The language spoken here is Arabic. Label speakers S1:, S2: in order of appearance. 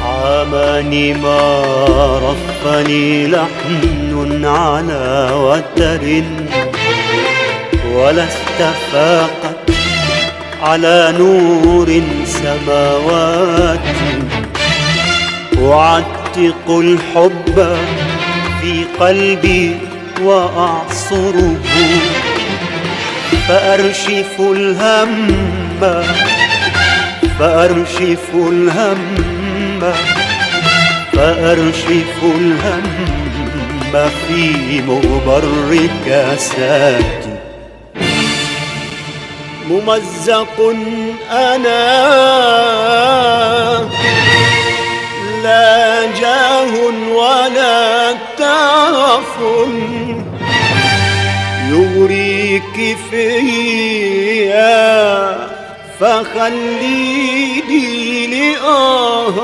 S1: عاماني ما رفني لحن على وتر، ولا استفاقت على نور سماوات. أعتق الحب في قلبي وأعصره، فأرشف الهم فأرشف الهم فأرشف الهم في مغبر كاساتي. ممزق أنا لا جاه ولا تعرف يغريك فيا، فخليني لآه